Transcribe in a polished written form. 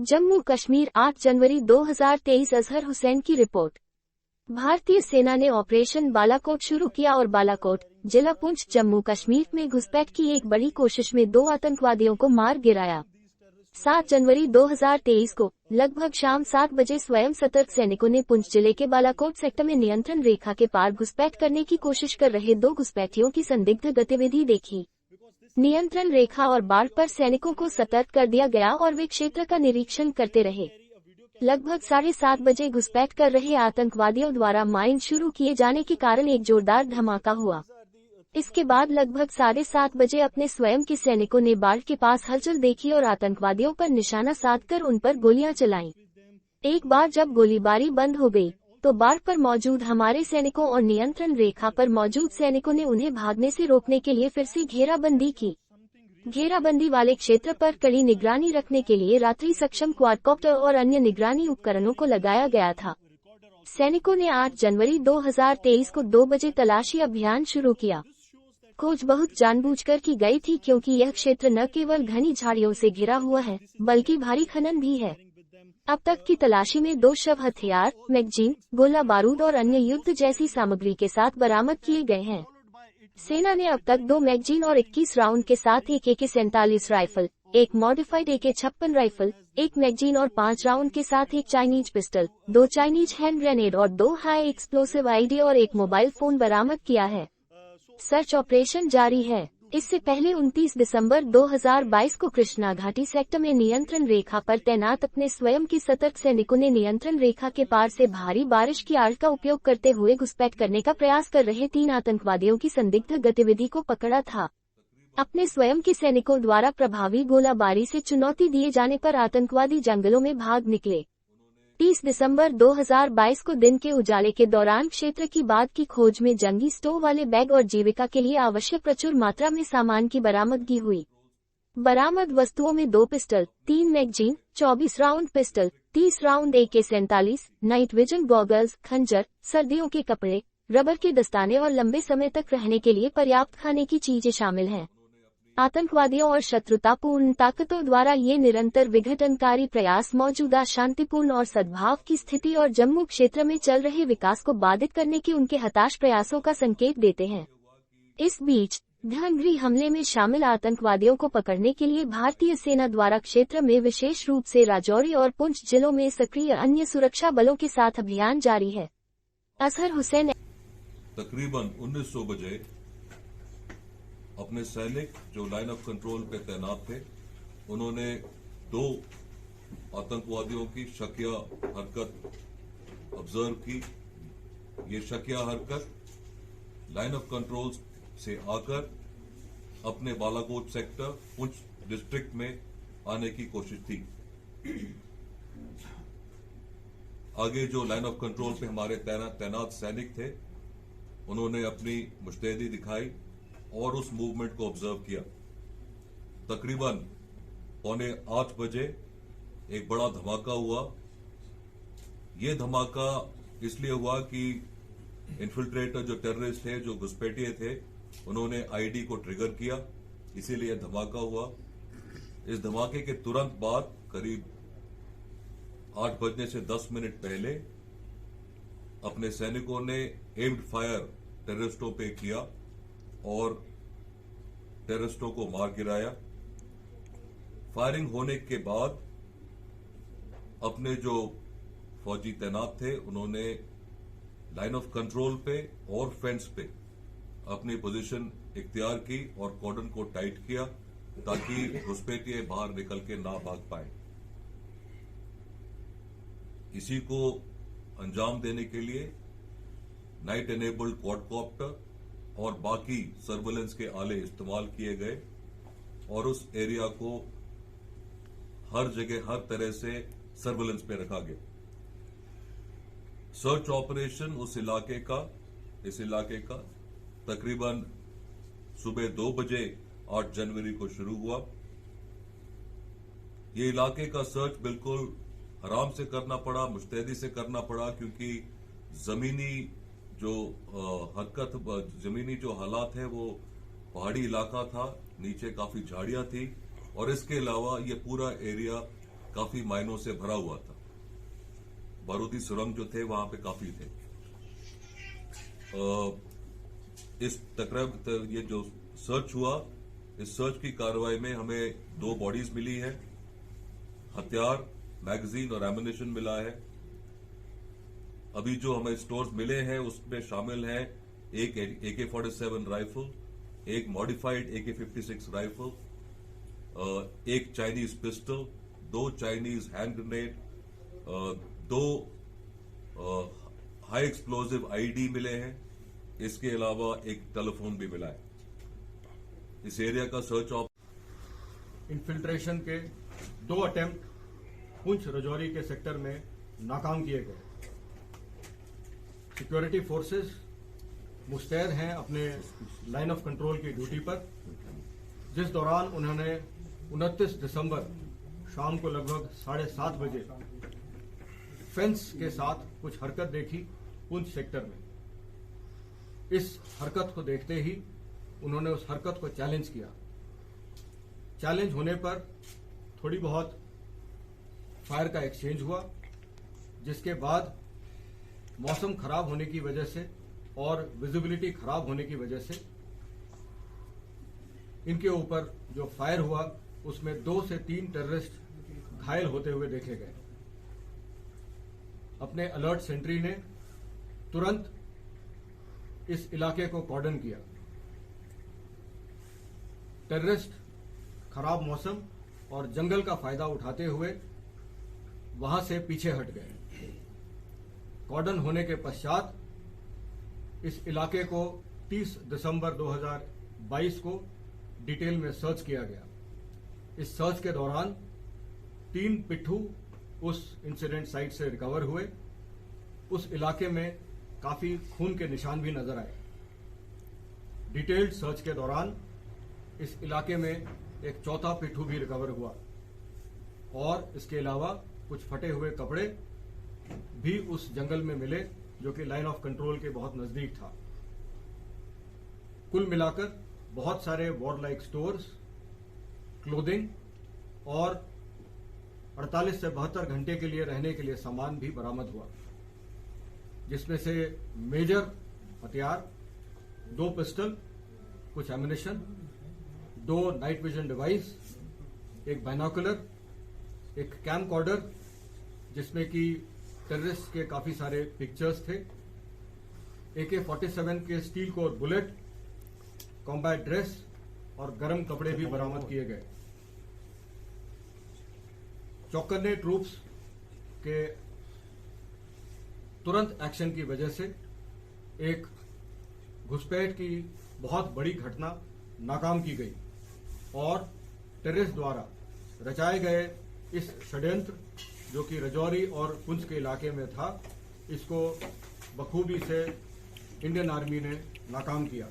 जम्मू कश्मीर 8 जनवरी 2023 अजहर हुसैन की रिपोर्ट। भारतीय सेना ने ऑपरेशन बालाकोट शुरू किया और बालाकोट, जिला पुंछ, जम्मू कश्मीर में घुसपैठ की एक बड़ी कोशिश में 2 आतंकवादियों को मार गिराया। 7 जनवरी 2023 को लगभग शाम 7 बजे स्वयं सतर्क सैनिकों ने पुंछ जिले के बालाकोट सेक्टर में नियंत्रण रेखा के पार घुसपैठ करने की कोशिश कर रहे 2 घुसपैठियों की संदिग्ध गतिविधि देखी। नियंत्रण रेखा और बाढ़ पर सैनिकों को सतर्क कर दिया गया और वे क्षेत्र का निरीक्षण करते रहे। लगभग 7:30 बजे घुसपैठ कर रहे आतंकवादियों द्वारा माइन शुरू किए जाने के कारण एक जोरदार धमाका हुआ। इसके बाद लगभग 7:30 बजे अपने स्वयं के सैनिकों ने बाढ़ के पास हलचल देखी और आतंकवादियों पर निशाना साधकर उन पर गोलियां चलाईं। एक बार जब गोलीबारी बंद हो गई, तो बाढ़ पर मौजूद हमारे सैनिकों और नियंत्रण रेखा पर मौजूद सैनिकों ने उन्हें भागने से रोकने के लिए फिर से घेराबंदी की। घेराबंदी वाले क्षेत्र पर कड़ी निगरानी रखने के लिए रात्रि सक्षम क्वाडकॉप्टर और अन्य निगरानी उपकरणों को लगाया गया था। सैनिकों ने 8 जनवरी 2023 को 2 बजे तलाशी अभियान शुरू किया। खोज बहुत जानबूझकर की गई थी क्योंकि यह क्षेत्र न केवल घनी झाड़ियों से घिरा हुआ है, बल्कि भारी खनन भी है। अब तक की तलाशी में 2 शव हथियार, मैगजीन, गोला बारूद और अन्य युद्ध जैसी सामग्री के साथ बरामद किए गए हैं। सेना ने अब तक 2 मैगजीन और 21 राउंड के साथ एक AK-47 राइफल, एक मॉडिफाइड AK-56 राइफल, एक मैगजीन और 5 राउंड के साथ एक Chinese pistol, 2 Chinese hand grenade और 2 हाई एक्सप्लोसिव आईडी और एक मोबाइल फोन बरामद किया है। सर्च ऑपरेशन जारी है। इससे पहले 29 दिसंबर 2022 को कृष्णा घाटी सेक्टर में नियंत्रण रेखा पर तैनात अपने स्वयं के सतर्क सैनिकों ने नियंत्रण रेखा के पार से भारी बारिश की आड़ का उपयोग करते हुए घुसपैठ करने का प्रयास कर रहे 3 आतंकवादियों की संदिग्ध गतिविधि को पकड़ा था। अपने स्वयं के सैनिकों द्वारा प्रभावी गोलाबारी से चुनौती दिए जाने पर आतंकवादी जंगलों में भाग निकले। 30 दिसंबर 2022 को दिन के उजाले के दौरान क्षेत्र की बाद की खोज में जंगी स्टोव वाले बैग और जीविका के लिए आवश्यक प्रचुर मात्रा में सामान की बरामदगी हुई। बरामद वस्तुओं में 2 pistol, 3 magazine, 24 round pistol, 30 round AK-47, night vision goggles, खंजर, सर्दियों के कपड़े, रबर के दस्ताने और लंबे समय तक रहने के लिए पर्याप्त खाने की चीजें शामिल हैं। आतंकवादियों और शत्रुतापूर्ण ताकतों द्वारा ये निरंतर विघटनकारी प्रयास मौजूदा शांतिपूर्ण और सद्भाव की स्थिति और जम्मू क्षेत्र में चल रहे विकास को बाधित करने के उनके हताश प्रयासों का संकेत देते हैं। इस बीच ध्यानगृह हमले में शामिल आतंकवादियों को पकड़ने के लिए भारतीय सेना द्वारा क्षेत्र में विशेष रूप से राजौरी और पुंछ जिलों में सक्रिय अन्य सुरक्षा बलों के साथ अभियान जारी है। अजहर हुसैन तकरीबन 1900 बजे अपने सैनिक जो लाइन ऑफ कंट्रोल पे तैनात थे, उन्होंने 2 आतंकवादियों की शकिया हरकत ऑब्जर्व की। ये शकिया हरकत लाइन ऑफ कंट्रोल से आकर अपने बालाकोट सेक्टर पुंछ डिस्ट्रिक्ट में आने की कोशिश थी। आगे जो लाइन ऑफ कंट्रोल पे हमारे तैनात सैनिक थे, उन्होंने अपनी मुस्तैदी दिखाई और उस मूवमेंट को ऑब्जर्व किया। तकरीबन 7:45 बजे एक बड़ा धमाका हुआ। ये धमाका इसलिए हुआ कि इन्फिल्ट्रेटर जो टेररिस्ट थे, जो घुसपैठिए थे, उन्होंने आईडी को ट्रिगर किया, इसीलिए धमाका हुआ। इस धमाके के तुरंत बाद करीब 8 बजने से 10 मिनट पहले अपने सैनिकों ने एम्ड फायर टेररिस्टों पे किया और टेररिस्टों को मार गिराया। फायरिंग होने के बाद अपने जो फौजी तैनात थे, उन्होंने लाइन ऑफ कंट्रोल पे और फेंस पे अपनी पोजीशन इख्तियार की और कॉर्डन को टाइट किया ताकि घुसपैठिए बाहर निकल के ना भाग पाए। इसी को अंजाम देने के लिए नाइट एनेबल्ड क्वाडकॉप्टर और बाकी सर्वेलेंस के आले इस्तेमाल किए गए और उस एरिया को हर जगह हर तरह से सर्वेलेंस पे रखा गया। सर्च ऑपरेशन इस इलाके का तकरीबन सुबह 2 बजे 8 जनवरी को शुरू हुआ। ये इलाके का सर्च बिल्कुल आराम से करना पड़ा, मुस्तैदी से करना पड़ा, क्योंकि जमीनी जो हालात है वो पहाड़ी इलाका था, नीचे काफी झाड़ियां थी और इसके अलावा ये पूरा एरिया काफी मायनों से भरा हुआ था। बारूदी सुरंग जो थे वहां पे काफी थे। इस तकरीब ये जो सर्च हुआ, इस सर्च की कार्रवाई में हमें 2 बॉडीज मिली है, हथियार, मैगजीन और एमुनिशन मिला है। अभी जो हमें स्टोर्स मिले हैं उसमें शामिल है एक AK-47 राइफल, एक मॉडिफाइड AK-56 राइफल, एक Chinese pistol, 2 Chinese hand grenade, 2 high explosive ID मिले हैं। इसके अलावा एक टेलीफोन भी मिला है। इस एरिया का सर्च ऑफ इन्फिल्ट्रेशन के 2 अटेम्प्ट पुंछ रजौरी के सेक्टर में नाकाम किए गए। सिक्योरिटी फोर्सेस मुस्तैद हैं अपने लाइन ऑफ कंट्रोल की ड्यूटी पर, जिस दौरान उन्होंने 29 दिसंबर शाम को लगभग 7:30 बजे फेंस के साथ कुछ हरकत देखी पुंछ सेक्टर में। इस हरकत को देखते ही उन्होंने उस हरकत को चैलेंज किया। चैलेंज होने पर थोड़ी बहुत फायर का एक्सचेंज हुआ, जिसके बाद मौसम खराब होने की वजह से और विजिबिलिटी खराब होने की वजह से इनके ऊपर जो फायर हुआ उसमें 2 से 3 टेररिस्ट घायल होते हुए देखे गए। अपने अलर्ट सेंट्री ने तुरंत इस इलाके को कॉर्डन किया। टेररिस्ट खराब मौसम और जंगल का फायदा उठाते हुए वहां से पीछे हट गए। कॉर्डन होने के पश्चात इस इलाके को 30 दिसंबर 2022 को डिटेल में सर्च किया गया। इस सर्च के दौरान 3 पिट्ठू उस इंसिडेंट साइट से रिकवर हुए। उस इलाके में काफी खून के निशान भी नजर आए। डिटेल्ड सर्च के दौरान इस इलाके में एक 4था पिट्ठू भी रिकवर हुआ और इसके अलावा कुछ फटे हुए कपड़े भी उस जंगल में मिले, जो कि लाइन ऑफ कंट्रोल के बहुत नजदीक था। कुल मिलाकर बहुत सारे वॉरलाइक स्टोर्स, क्लोथिंग और 48 से 72 घंटे के लिए रहने के लिए सामान भी बरामद हुआ, जिसमें से मेजर हथियार, 2 पिस्टल, कुछ एमुनिशन, 2 नाइट विजन डिवाइस, एक बाइनोकुलर, एक कैमकॉर्डर जिसमें कि टेररिस्ट के काफी सारे पिक्चर्स थे, AK-47 के steel core bullet, combat dress और गर्म कपड़े भी बरामद किए गए। चौकन्ने ट्रूप्स के तुरंत एक्शन की वजह से एक घुसपैठ की बहुत बड़ी घटना नाकाम की गई और टेररिस्ट द्वारा रचाए गए इस षड्यंत्र, जो कि रजौरी और पुंछ के इलाके में था, इसको बखूबी से इंडियन आर्मी ने नाकाम किया।